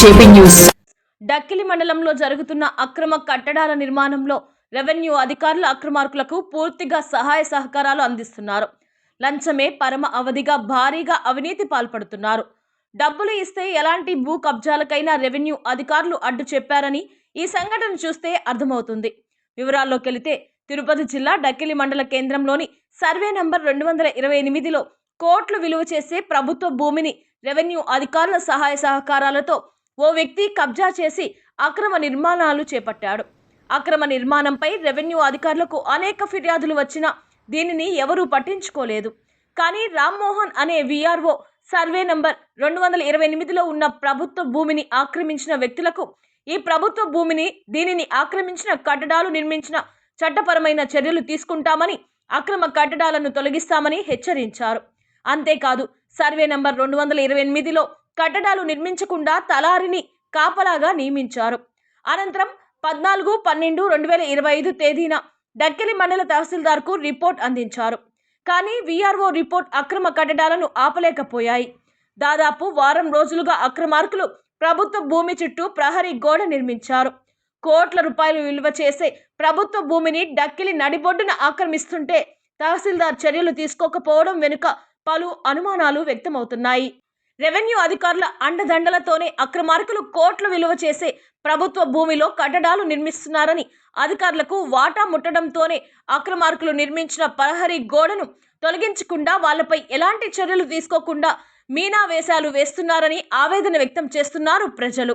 JP news. Dakkili మండలంలో జరుగుతున్న అక్రమ కట్టడాల నిర్మాణంలో రెవెన్యూ అధికారులు అక్రమార్కులకు పూర్తిగా సహాయ సహకారాలు అందిస్తున్నారు. లంచమే పరమ అవధిగా భారీగా అవినీతి పాల్పడుతున్నారు. డబ్బులు ఇస్తే ఎలాంటి భూ కబ్జాలకైనా రెవెన్యూ అధికారులు అడ్డు చెప్పారని ఈ సంఘటన చూస్తే అర్థమవుతుంది. వివరాల్లోకెళితే తిరుపతి జిల్లా డక్కిలి మండల కేంద్రంలోని సర్వే నంబర్ 228లో కోట్లు విలువ చేసే ప్రభుత్వ భూమిని రెవెన్యూ అధికారుల సహాయ సహకారాలతో ఓ వ్యక్తి కబ్జా చేసి అక్రమ నిర్మాణాలు చేపట్టాడు. అక్రమ నిర్మాణంపై రెవెన్యూ అధికారులకు అనేక ఫిర్యాదులు వచ్చినా దీనిని ఎవరూ పట్టించుకోలేదు. కానీ రామ్మోహన్ అనే వీఆర్ఓ సర్వే నంబర్ 228లో ఉన్న ప్రభుత్వ భూమిని ఆక్రమించిన వ్యక్తులకు ఈ ప్రభుత్వ భూమిని దీనిని ఆక్రమించిన కట్టడాలు నిర్మించిన చట్టపరమైన చర్యలు తీసుకుంటామని, అక్రమ కట్టడాలను తొలగిస్తామని హెచ్చరించారు. అంతేకాదు సర్వే నంబర్ 228లో కట్టడాలు నిర్మించకుండా తలారిని కాపలాగా నియమించారు. అనంతరం 14/12/2025 తేదీన డక్కిలి మండల తహసీల్దార్కు రిపోర్ట్ అందించారు. కానీ వీఆర్ఓ రిపోర్ట్ అక్రమ కట్టడాలను ఆపలేకపోయాయి. దాదాపు వారం రోజులుగా అక్రమార్కులు ప్రభుత్వ భూమి చుట్టూ ప్రహరీ గోడ నిర్మించారు. కోట్ల రూపాయలు విలువ చేసే ప్రభుత్వ భూమిని డక్కిలి నడిబొడ్డున ఆక్రమిస్తుంటే తహసీల్దార్ చర్యలు తీసుకోకపోవడం వెనుక పలు అనుమానాలు వ్యక్తమవుతున్నాయి. రెవెన్యూ అధికారుల అండదండలతోనే అక్రమార్కులు కోట్ల విలువ చేసే ప్రభుత్వ భూమిలో కట్టడాలు నిర్మిస్తున్నారని అధికారులకు వాటా ముట్టడంతోనే అక్రమార్కులు నిర్మించిన ప్రహరీ గోడను తొలగించకుండా వాళ్లపై ఎలాంటి చర్యలు తీసుకోకుండా మీనా వేషాలు వేస్తున్నారని ఆవేదన వ్యక్తం చేస్తున్నారు ప్రజలు.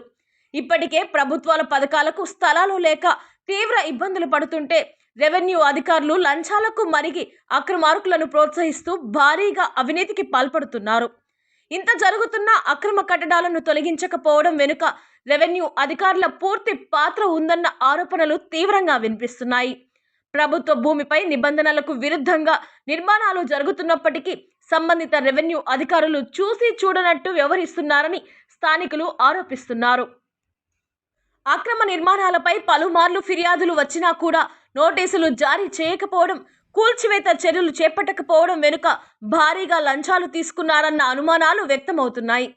ఇప్పటికే ప్రభుత్వాల పథకాలకు స్థలాలు లేక తీవ్ర ఇబ్బందులు పడుతుంటే రెవెన్యూ అధికారులు లంచాలకు మరిగి అక్రమార్కులను ప్రోత్సహిస్తూ భారీగా అవినీతికి పాల్పడుతున్నారు. ఇంత జరుగుతున్న అక్రమ కట్టడాలను తొలగించకపోవడం వెనుక రెవెన్యూ అధికారుల పూర్తి పాత్ర ఉందన్న ఆరోపణలు తీవ్రంగా వినిపిస్తున్నాయి. ప్రభుత్వ భూమిపై నిబంధనలకు విరుద్ధంగా నిర్మాణాలు జరుగుతున్నప్పటికీ సంబంధిత రెవెన్యూ అధికారులు చూసి చూడనట్టు వ్యవహరిస్తున్నారని స్థానికులు ఆరోపిస్తున్నారు. అక్రమ నిర్మాణాలపై పలుమార్లు ఫిర్యాదులు వచ్చినా కూడా నోటీసులు జారీ చేయకపోవడం, కూల్చివేత చర్యలు చేపట్టకపోవడం వెనుక భారీగా లంచాలు తీసుకున్నారన్న అనుమానాలు వ్యక్తమవుతున్నాయి.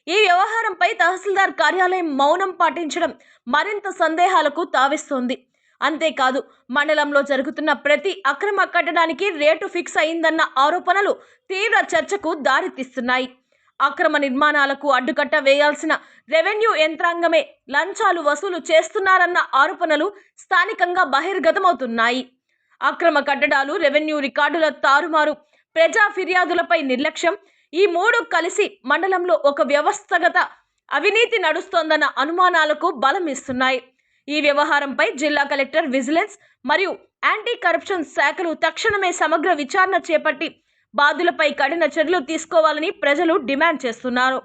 ఈ వ్యవహారంపై తహసీల్దార్ కార్యాలయం మౌనం పాటించడం మరింత సందేహాలకు తావిస్తోంది. అంతేకాదు మండలంలో జరుగుతున్న ప్రతి అక్రమ కట్టడానికి రేటు ఫిక్స్ అయిందన్న ఆరోపణలు తీవ్ర చర్చకు దారితీస్తున్నాయి. అక్రమ నిర్మాణాలకు అడ్డుకట్ట వేయాల్సిన రెవెన్యూ యంత్రాంగమే లంచాలు వసూలు చేస్తున్నారన్న ఆరోపణలు స్థానికంగా బహిర్గతమవుతున్నాయి. అక్రమ కట్టడాలు, రెవెన్యూ రికార్డుల తారుమారు, ప్రజా ఫిర్యాదులపై నిర్లక్ష్యం, ఈ మూడు కలిసి మండలంలో ఒక వ్యవస్థగత అవినీతి నడుస్తోందన్న అనుమానాలకు బలం ఇస్తున్నాయి. ఈ వ్యవహారంపై జిల్లా కలెక్టర్, విజిలెన్స్ మరియు యాంటీ కరప్షన్ శాఖలు తక్షణమే సమగ్ర విచారణ చేపట్టి బాధ్యులపై కఠిన చర్యలు తీసుకోవాలని ప్రజలు డిమాండ్ చేస్తున్నారు.